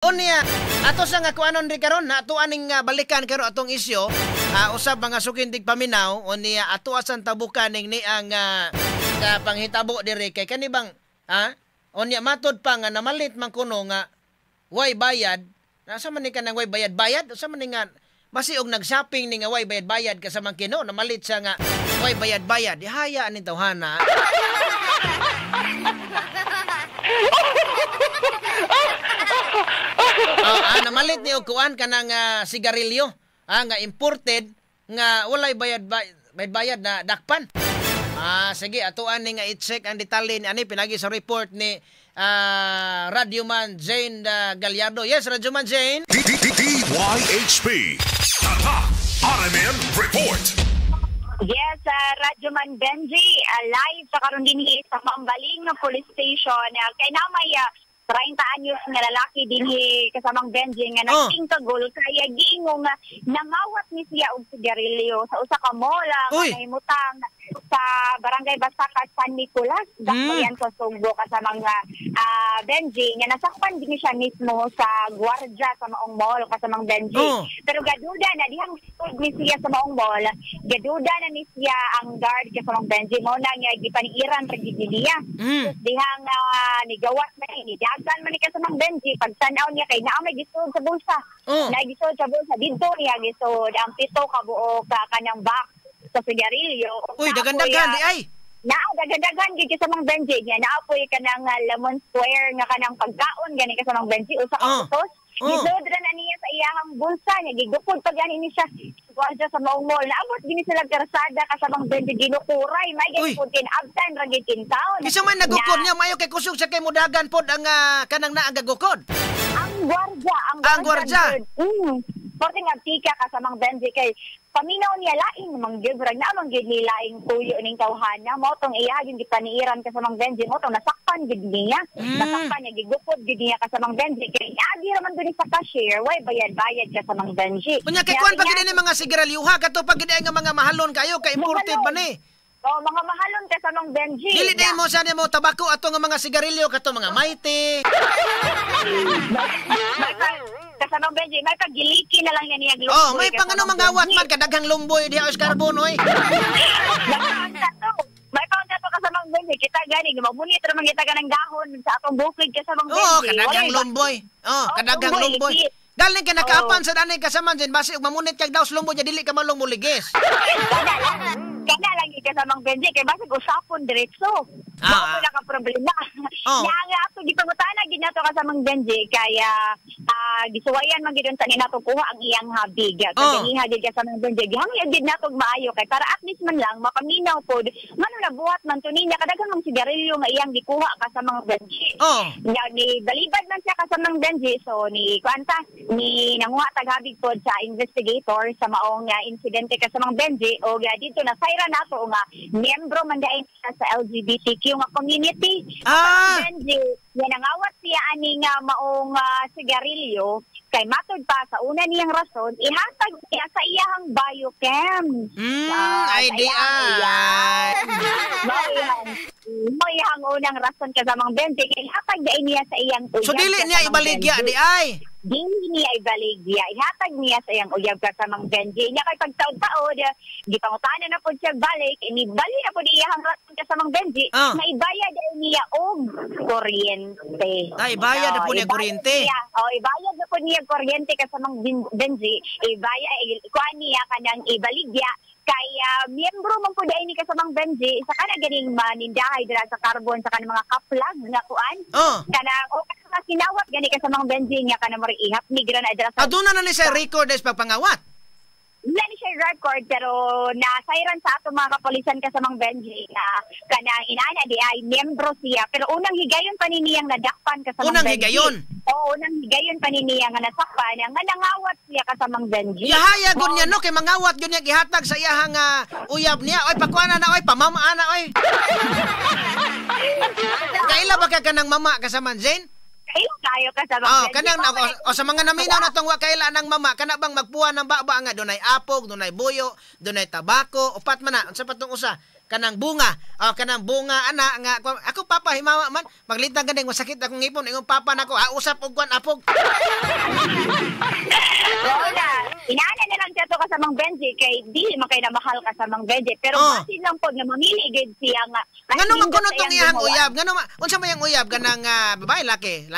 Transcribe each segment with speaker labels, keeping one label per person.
Speaker 1: Unya, ato sa nga kuanon ri karon na ato aning balikan karo atong isyu, usab mga sukindig paminaw unya ato asan tabukan ning ni ang panghitabo diri kay kani bang unya matod pa nga namalit man kuno nga way bayad. Nasa man ni kanang way bayad usa man ni nga basi og nag-shopping ni nga way bayad ka sa mangkino namalit siya nga way bayad. Dihaya ni tawhana. Namalit ni og kuan kanang sigarilyo nga imported nga walay bayad na dakpan. Sige atuan ni nga i-check ang detalye ni ani pinagi sa report ni Radyoman Jane Gallardo. Yes, Radyoman Jane.
Speaker 2: DYHP RMN Report.
Speaker 3: Yes, Radyoman Benji, live sa karon dinhi sa Mambaling nga police station. Kay na may 30 anyos nga lalaki dinhi kasamang Benji nga nagtingkagol kaya giingong nga nangawat ni siya og sigarilyo sa usa ka mall nga nahimutang sa barangay Basakas, San Nicolas, Dakbayan sa Sugbo kasamang Benji nga nasakpan din siya mismo sa gwardiya sa maong mall kasamang Benji. Pero gaduda na dihang ni siya sa maong mall, gaduda na ni siya ang guard kasamang Benji mo na nga gipaniiran ra gid niya. Dihang nigawat na ni dagan man ni kasamang Benji pagtanaw niya kay naa may gisod sa bulsa. Nagisod sa bulsa dito niya gisod ang 7 ka buok kanang box sa sigarilyo.
Speaker 1: Uy, dagan-dagan di ay.
Speaker 3: Dagan-dagan gid sa mga Benji niya. Naapoy ka ng Lemon Square nga kanang pagkaon gani ka sa mga Benji usa ka putos. Gisodra na niya sa iyang bulsa niya. Gigukod pa gani ni siya. Gwardiya sa maong mall. Naabot gini sila karsada ka sa mga Benji ginukuray. May gani po tinabtan ra gid kintaon.
Speaker 1: Kisa man nagukod niya mayo kay kusog sa kay mudagan pod ang kanang naa gagukod.
Speaker 3: Ang gwardiya, Porte nga tika ka sa mga Benji kay paminaw niya laing manggibra na manggid ni laing tuyo ning tawhana mo tong iya yung gipaniiran ka sa mga Benji mo tong nasakpan gid niya nasakpan niya gigupod gid niya ka sa mga Benji kay agi raman dun sa cashier way bayad ka sa mga Benji.
Speaker 1: Unya kay kuan pagid ni mga sigaralyuha kato pagid nga mga mahalon kayo kay imported ba ni?
Speaker 3: Mga mahalon ka sa mga Benji.
Speaker 1: Dili din mo sa mo tabako ato nga mga sigarilyo kato mga Maite.
Speaker 3: Kasamang Benji, may pagiliki na lang yan niyang lumboy.
Speaker 1: May pangano mangawat man kadaghang lumboy diha sa Carbono
Speaker 3: May pangano kasamang Benji, kita gani mamunit ra man kita ganang dahon sa atong bukid kasamang Benji.
Speaker 1: Kadaghang lumboy. Kadaghang lumboy. Galing ka nakaapan sa danay kasaman din basi og mamunit kag daw sa lumboy dili ka malong muligis.
Speaker 3: Kana lang kasamang Benji kay basig usapon diretso. Wala ka problema. Nga ato gipangutana gid nato kasamang Benji kaya gisuwayan man gid sa ni nato kuha ang iyang habig. Kaniha gid kasamang Benji gihangyo gid nato maayo kay para at least man lang mapaminaw pod ngano nabuhat man to niya kadaghan mang sigarilyo nga iyang gikuha kasamang Benji. Nya ni balibad man siya kasamang Benji so ni kwanta ni nanguha taghabig pod sa investigator sa maong insidente kasamang Benji o dito na sayra nato nga miyembro man dayon sa LGBTQ nga community. Benji, nangawat siya ani nga maong sigarilyo kay matod pa sa una niyang rason ihatag niya sa iyang biochem. May iyang unang rason kasamang Benji kay ihatag niya sa iyang uyab.
Speaker 1: So dili niya ibaligya di ay.
Speaker 3: Dili niya ibaligya. Ihatag niya sa iyang uyab kasamang Benji. Niya kay pagtaod-taod gipangutana na po siya balik inibali na po iyang rason kasamang Benji na ibayad niya og kuryente.
Speaker 1: Ibayad na po niya kuryente.
Speaker 3: Ibayad na po niya kuryente kasamang Benji. Kuha niya kanang ibaligya kaya miyembro man po dahil ni kasamang Benji sa kana ganing manindahay dira sa carbon sa kanang mga kaplag nga kuan kanang kasi sinawat gani kasamang Benji nga kanang ihap ni gira na dira sa
Speaker 1: aduna na ni sa record is pagpangawat.
Speaker 3: Wala ni siya record pero nasayran sa ato mga kapolisan kasamang Benji na kanang inaana di ay miyembro siya pero unang higayon pa ni niyang nadakpan kasamang
Speaker 1: unang
Speaker 3: Benji.
Speaker 1: Higayon?
Speaker 3: Unang higayon pa ni niya nga nasakpan nga nangawat siya kasamang Benji.
Speaker 1: Yahaya gud niya no kay mangawat gud niya gihatag sa iyang uyab niya. Oy pakuana na oy pamamaan na oy. Kaila ba ka kanang mama kasaman Jane?
Speaker 3: Kayo ka sa mga
Speaker 1: kanang sa mga naminaw na tong wa kaila nang mama kana bang magpuan ng baba nga dunay apog, dunay buyo, dunay tabako, upat man na unsa pa tong usa. kanang bunga. Kanang bunga ana nga ako papa himawa man maglintang ganing masakit akong ngipon ingon papa nako usap og kwan apog.
Speaker 3: Wala. Inaana na lang siya to kasamang Benji kay di man kay na mahal kasamang Benji pero basin lang pod nga mamili gid siya nga.
Speaker 1: Ngano man kuno tong iyang uyab? Ngano unsa man yang uyab kanang babae laki?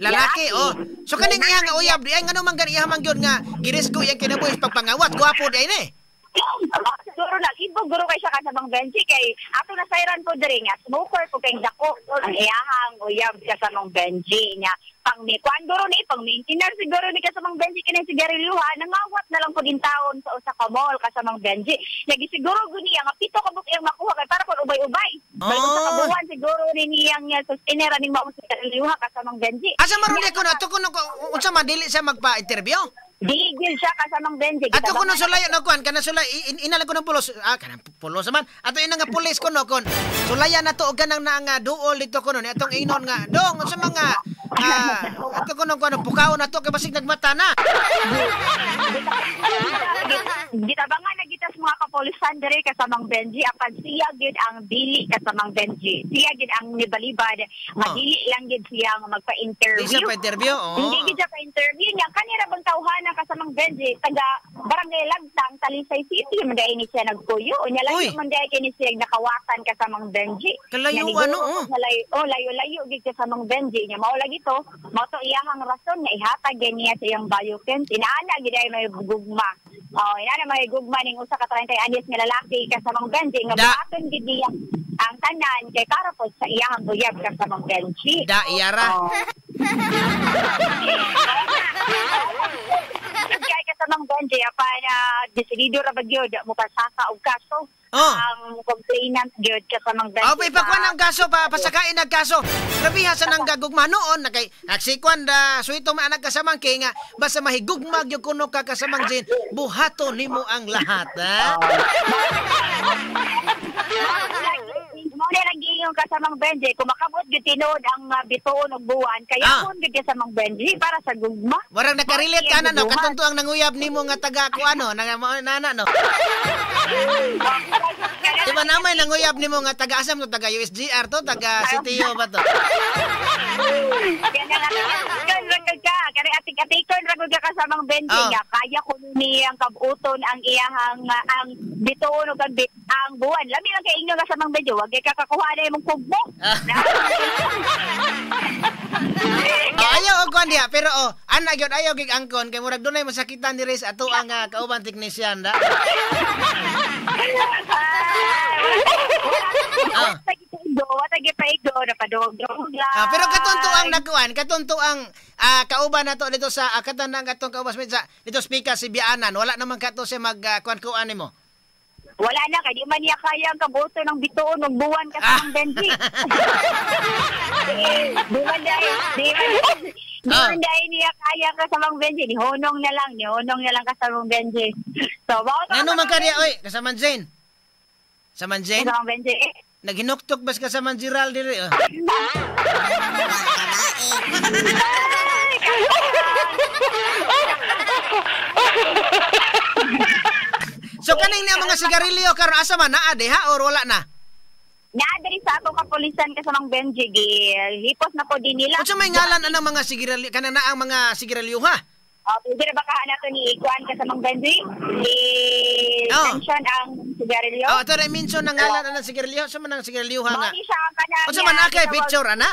Speaker 1: Lalaki. So kaning iyang uyab di ay ngano man ganiya man gyud nga girisgo iyang kinabuhi pagpangawat gwapo di ni.
Speaker 3: Siguro nag-ibog guro kay siya kasamang Benji kay ato na sayran ko diri nga smoker ko kay dako ang iyahang uyab kasamang Benji nya pang mi kuandoro ni pang maintenance siguro ni kasamang Benji kini sigarilyo nangawat na lang po din taon sa usa ka mall kasamang Benji lagi siguro guni nga pito ka buk iyang makuha kay para kon ubay-ubay balik sa kabuwan siguro ni niyang sustainer ning mao sigarilyo kasamang Benji
Speaker 1: asa maruli ko na to kuno unsa man dili siya magpa-interview?
Speaker 3: Digil siya kasamang Benji.
Speaker 1: Ato kuno sulay no kon kana sulay inalan ko ng pulos kanang pulos man ato ina nga pulis kuno kon sulayan nato og kanang nga duol dito kuno ni atong inon nga dong sa mga ato kuno pukaw nato kay basig nagmata na.
Speaker 3: Gitabangan na gitas mga kapolisan diri kasamang Benji apan siya gid ang dili kasamang Benji. Siya gid ang nibalibad madili lang gid siya nga magpa-interview.
Speaker 1: Di siya pa-interview.
Speaker 3: Hindi gid siya pa-interview niya kanira bang tawhan kasamang Benji taga Barangay Lagtang Talisay City man dai ni siya nagkuyo unya layo man dai kini siya nakawasan kasamang Benji
Speaker 1: kalayo
Speaker 3: layo gid kasamang Benji nya mao lagi to mao to iyang rason nga ihatag niya sa iyang bioken inaana gid ay may gugma inaana may gugma ning usa ka 30 anyos nga lalaki kasamang Benji nga buhaton gid niya ang tanan kay karapos sa iyang buyab kasamang Benji
Speaker 1: iyara
Speaker 3: kaya kasamang Benji apan desidido ra bagyod mo pasaka og kaso ang complainant gyud kasamang Benji.
Speaker 1: Ipakuan ang kaso pasakain ang kaso. Grabiha sa nang gagugma noon na kay aksikwan da suito man anak kasamang kay nga basta mahigugma gyud kuno ka kasamang Jin buhato nimo ang lahat Muna lagi yung kasamang Benji, kung makabot gyud tinuod ang bituon og buwan, kaya kun gyud kasamang Benji para sa gugma. Warang nakarelate ka na no, katunto ang nanguyab nimo nga taga ko ano, nana no. Diba namay nanguyab nimo nga taga asam to, taga USGR to, taga CTO ba to?
Speaker 3: Kaya atik-atikon ra gud kasamang Benji nga kaya ko ni ang kabuton ang iyahang ang bituon og ang buwan. Lami lang kay inyo kasamang Benji, wag kay kakakuha na imong kubbo.
Speaker 1: Ayaw og kon dia, pero ana gyud ayaw gig angkon kay murag dunay masakitan diri sa ato ang kauban teknisyan da. Pero katunto ang nakuan, katunto ang kauban nato dito sa katanang katong kaubas sa dito speaker si Bianan, wala naman kato siya magkuan-kuan nimo.
Speaker 3: Wala na kay di man niya kaya ang kabuto ng bituon ng buwan kasamang Benji. Di man dahil niya kaya kasamang Benji, nihonong na lang kasamang Benji. So,
Speaker 1: ano man kaniya, oy, kasamang Jane? Kasamang Jane?
Speaker 3: Kasamang Benji,
Speaker 1: Naghinuktok bas kasamang Gerald diri, So kaning niya mga sigarilyo karon asa man naa deha or wala na?
Speaker 3: Naa diri sa atong kapulisan kasamang Benji hipos na po din nila.
Speaker 1: Unsa may ngalan anang mga sigarilyo kanang naang mga sigarilyo ha?
Speaker 3: Pwede ba ka nato ni Ikuan kasamang Benji? Mention ang sigarilyo.
Speaker 1: Ito na mention ang ngalan anang sigarilyo. Sa man ang sigarilyo ha nga? Unsa man
Speaker 3: akay
Speaker 1: picture ana?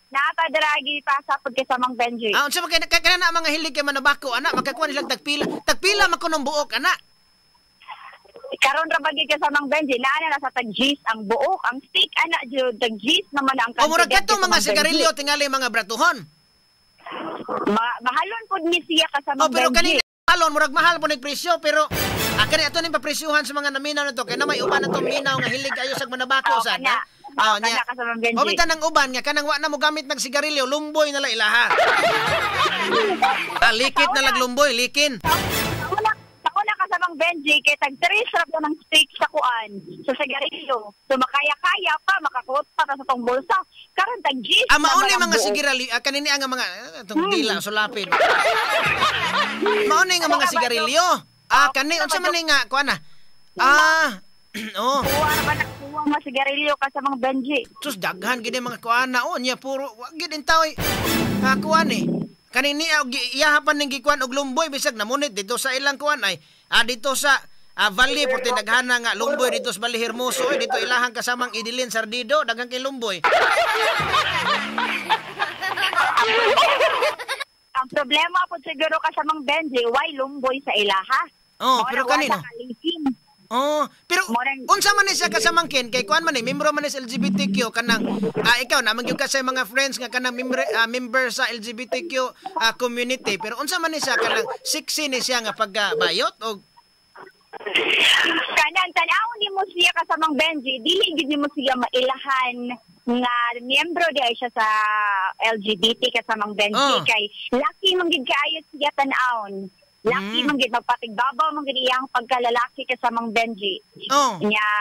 Speaker 3: Nakadragi pa sa pagkasamang Benji.
Speaker 1: Unsa man kana na mga hilig kay manabako ana makakuha nilang tagpila makunong buok ana.
Speaker 3: Karon ra bagi kasamang Benji naana na sa tagjis ang buok ang stick ana jud tagjis naman ang
Speaker 1: murag katong mga sigarilyo tingali mga bratuhon.
Speaker 3: Mahalon pud ni siya kasamang
Speaker 1: pero
Speaker 3: Benji.
Speaker 1: kanina mahalon murag mahal po ning presyo pero kani ato ning papresyuhan sa mga naminaw nato kay na may uban nato minaw nga hilig ayo sa manabako sad.
Speaker 3: Niya kasamang Benji.
Speaker 1: Bitan ng uban nga kanang wa na mo gamit ng sigarilyo lumboy na la ilaha. Likit na laglumboy likin.
Speaker 3: Ako na kasamang Benji kay tag 3 sarap ng stick sa kuan sa sigarilyo. So makaya-kaya pa makakuot pa sa tong bulsa. Karon tag G.
Speaker 1: Mauni mga sigarilyo kanini ang mga tong dila sulapin. Mauni nga mga sigarilyo. Kani unsa man nga kuan na? Oh.
Speaker 3: Kuha na ba nakuha mga sigarilyo kasamang Benji?
Speaker 1: Sus daghan gid mga kuana nya puro wa gid intaw kuan eh. Kanini iyahapan ning gikuan og lumboy bisag namunit dito sa ilang kuan ay dito sa Valley puti daghana nga lumboy dito sa Bali Hermoso dito ilahang kasamang Idilin Sardido daghang kay lumboy.
Speaker 3: Ang problema po siguro kasamang Benji, why lumboy sa ilaha?
Speaker 1: Oh, pero kanino? Oh, pero unsa man ni siya kasamangkin kay kuan man ni membro man ni sa LGBTQ kanang ikaw na magyud ka sa mga friends nga kanang member sa LGBTQ community pero unsa man ni siya kanang sexy ni siya nga pagbayot o
Speaker 3: kanang tan-awon nimo siya kasamang Benji, dili gid nimo siya mailahan nga miyembro di siya sa LGBT kasamang Benji kay lucky man gid kaayo siya tan-awon. Lucky man gid magpatigbabaw man gid iyang pagkalalaki kasamang Benji.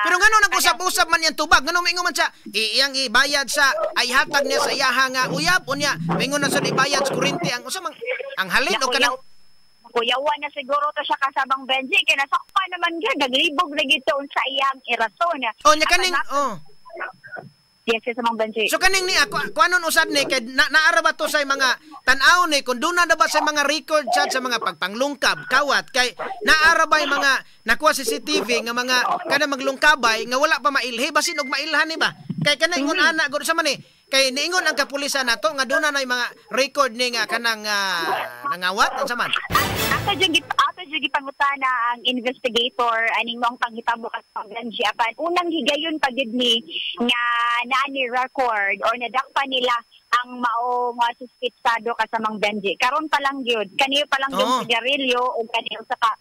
Speaker 1: Pero ngano nag-usap-usap man yan tubag ngano maingon man siya iyang ibayad sa ay hatag niya sa iyaha nga uyab unya maingon na sa ibayad sa kuryente ang usa mang ang halin o kanang
Speaker 3: kuyawan na siguro to siya kasabang Benji kaya nasakpa naman gyud naglibog na gid sa iyang irason.
Speaker 1: Nya kaning
Speaker 3: yes sa mga Benji.
Speaker 1: So kaning ni kuanon usad ni kay naara ba to sa mga tan-aw ni kung duna na ba sa mga record chat sa mga pagpanglungkab kawat kay naara ba mga nakuha CCTV nga mga kana maglungkabay nga wala pa mailhi basin og mailhan ni ba kay kanay ingon ana gud sa man ni kay niingon ang kapulisan nato nga duna na mga record ni nga kanang nangawat unsa man
Speaker 3: ato jud pangutana ang investigator aning mong panghitabo ka Benji apan unang higayon pa gid ni nga naani record or nadakpa nila ang mao nga suspitsado kasamang Benji karon pa lang gyud kaniyo pa lang yung sigarilyo o kaniyo sa ka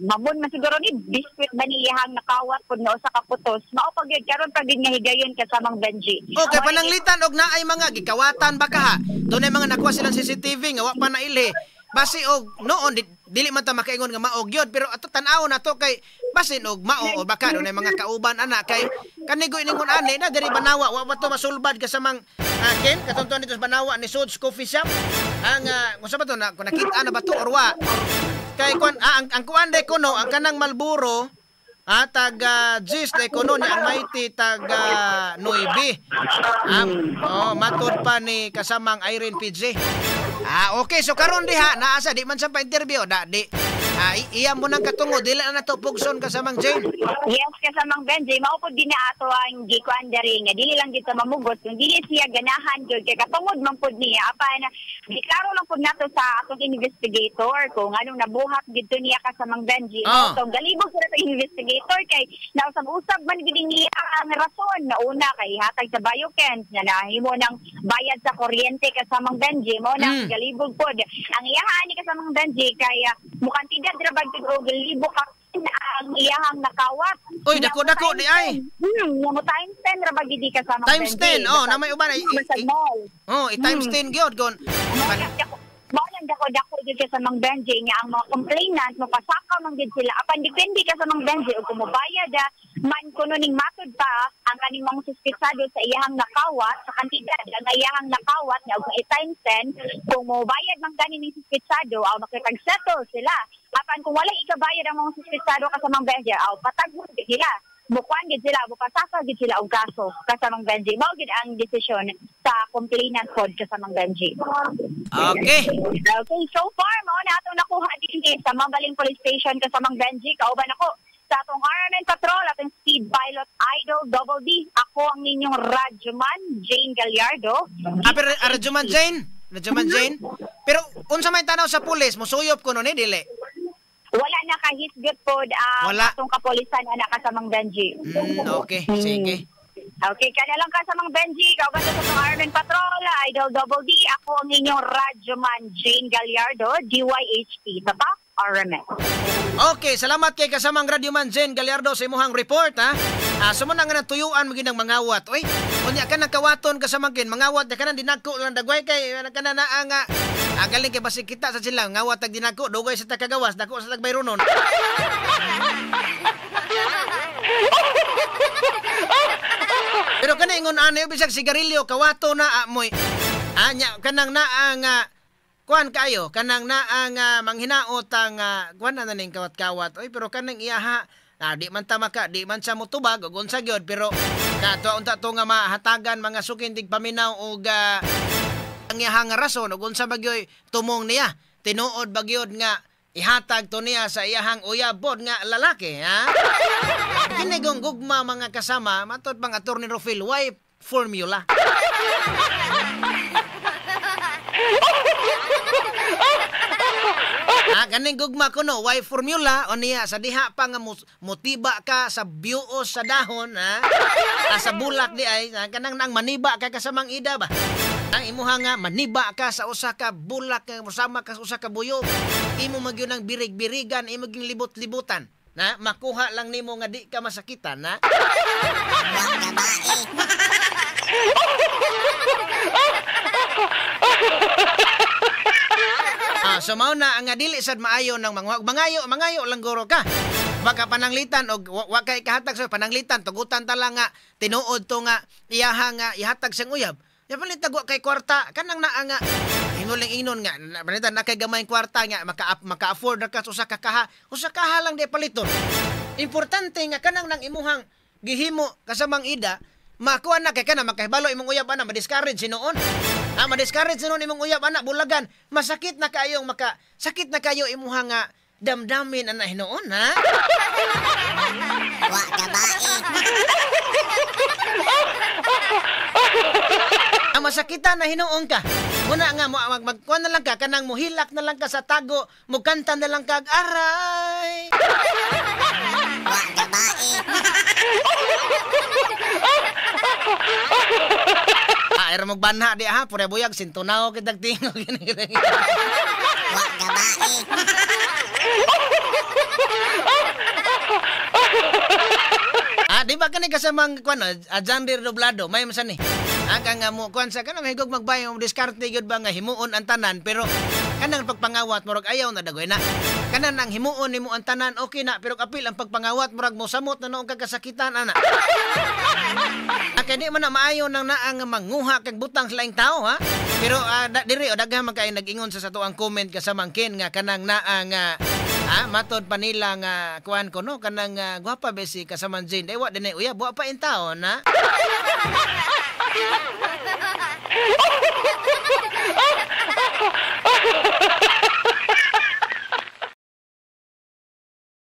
Speaker 3: mamon man siguro ni biscuit ba niyang nakawat pud no sa kaputos mao pa gyud karon pa gid nga higayon kasamang Benji.
Speaker 1: Okay pananglitan og naay mga gikawatan baka ha dunay mga nakuha silang CCTV nga wa pa nailhi basi og noon dili man ta makaingon nga maog gyud pero ato tan-aw na to kay basin og mao o baka dunay mga kauban ana kay kanigo iningon ani na diri Banawa wa ba to masulbad ka sa mang ken katonton dito sa Banawa ni Suds Coffee Shop ang unsa ba to na kung nakita na ba to or wa kay kun ang kuan de kuno ang kanang Malboro taga Gis de kuno ni ang Mighty taga Nuibi matod pa ni kasamang Irene PJ. Okay so karon diha naasa di man sa pa-interview di iya mo nang katungo dili na nato pugson kasamang Jane.
Speaker 3: Yes kasamang Benji mao pud din ato ang gikuan diri nga dili lang dito mamugot kun dili siya ganahan gyud kay katungod man pud niya apan giklaro lang pud nato sa atong investigator kung anong nabuhat dito niya kasamang Benji. So galibog sa atong investigator kay nausab-usab man gid niya ang rason na una kay hatag sa biocans nga nahimo nang bayad sa kuryente kasamang Benji mo nang galibog pod ang iyahan ni kasamang Benji kay mukhang tidak drabag og libo ka ang iyahang nakawat.
Speaker 1: Oy dako di ay.
Speaker 3: Mo times 10 ra bagi di kasama
Speaker 1: times 10 na may uban ay times 10 gyud kon.
Speaker 3: Mao lang dako gid sa mga Benji nga ang mga complainant mapasaka man gid sila apan depende ka sa mga Benji ug kung mobayad man kuno ning matud pa ang kaning mga suspitsado sa iyahang nakawat sa kantidad ang iyahang nakawat nga og times 10 kung mobayad man gani ning suspitsado aw makipag-settle sila apan kung wala ikabayad ang mga suspitsado ka sa mga Benji aw patagod sila bukuan gid sila bukasaka gid sila og kaso kasamang Benji mao gid ang desisyon sa complainant pod kasamang Benji.
Speaker 1: Okay
Speaker 3: so far mao na ato nakuha dinhi sa Mambaling Police Station kasamang Benji kauban ako sa atong Armen Patrol atong Speed Pilot Idol Double D ako ang ninyong Radyoman Jane Gallardo.
Speaker 1: Pero Radyoman Jane pero unsa may tanaw sa pulis mosuyop kuno ni dili
Speaker 3: wala na kahisgot pod atong kapolisan ana kasamang Benji.
Speaker 1: Okay, sige.
Speaker 3: Okay, kana lang kasamang Benji, kauban sa atong Armen Patrol, Idol Double D, ako ang inyong Radyoman Jane Gallardo, DYHP. Tapa, RMN.
Speaker 1: Okay, salamat kay kasamang Radyoman Jane Gallardo sa imuhang report ha. Sumo na nga natuyuan mo ginang mangawat. Oy, unya ka nakawaton kasamang kin mangawat ka nang dinagko lang dagway kay kana na ang galing kay basig kita sa sila ngawat tag dinagko dugay sa takagawas dako sa tagbayronon. Pero kana ingon ani bisag sigarilyo kawato na amoy. Anya kanang na ang kuan kayo kanang na ang manghinaot ang kuan na ning kawat-kawat. Oy pero kanang iyaha Di man di man sa mutubag ug unsa gyud pero kato unta to nga mahatagan mga sukindig paminaw og ang iyahang rason ug unsa bagyoy tumong niya. Tinuod bagyod nga ihatag to niya sa iyahang uyabod nga lalaki, ha? Kini gugma mga kasama, matod pang Attorney Rufil, why formula? Kaning gugma ko no, why formula? O niya, sa diha pa nga motiba ka sa biuos sa dahon, ha? Sa bulak di ay, kanang nang maniba ka kasamang ida ba? Ang imuha nga, maniba ka sa usa ka bulak, musama ka sa usa ka buyog. Imo magyun ang birig-birigan, imo gyung libot-libutan. Na, makuha lang nimo nga di ka masakitan, na? So mao na ang dili sad maayo ng mangayo lang guro ka. Baka pananglitan og wa kay kahatag sa pananglitan tugutan ta lang nga tinuod to nga iyahang ihatag sang uyab. Ya palit tagwa kay kwarta kanang naa nga hinuling inon nga panita na kay gamay kwarta nga maka-afford na ka sa usa kaha lang di paliton. Importante nga kanang nang imuhang gihimo kasamang ida makuha na kay kana makahibalo imong uyab ana ma-discourage sinuon. Ma-discourage sinuon imong uyab ana bulagan. Masakit na kayo sakit na kayo imuhang nga damdamin ana hinuon, ha?
Speaker 4: Wa gabae.
Speaker 1: Masakitan na hinuon ka. Muna nga magkuha na lang ka kanang muhilak na lang ka sa tago, mugkanta na lang ka aray.
Speaker 4: Wa gabae.
Speaker 1: Era magbanha di ha, pura buyag sintunaw kitag tingog gini.
Speaker 4: Wa gabae.
Speaker 1: Di ba kani kasamang kuan Jandir Doblado may masan ni. Kang mo kuan sa kana mahigog magbayo diskarte gyud ba nga himuon ang tanan pero kanang pagpangawat murag ayaw na dagoy na. Kanang ang himuon nimo ang tanan okay na pero kapil ang pagpangawat murag mo samot na noong kagasakitan ana. Kay di man na maayo nang naang manguha kag butang sa laing tao, ha. Pero diri daghan man kay nag-ingon sa sato ang comment kasamang kin nga kanang naang matod pa nila nga kuan ko no kanang gwapa besi kasamang Jane dai wa dinay uyab wa pa in taon, ha.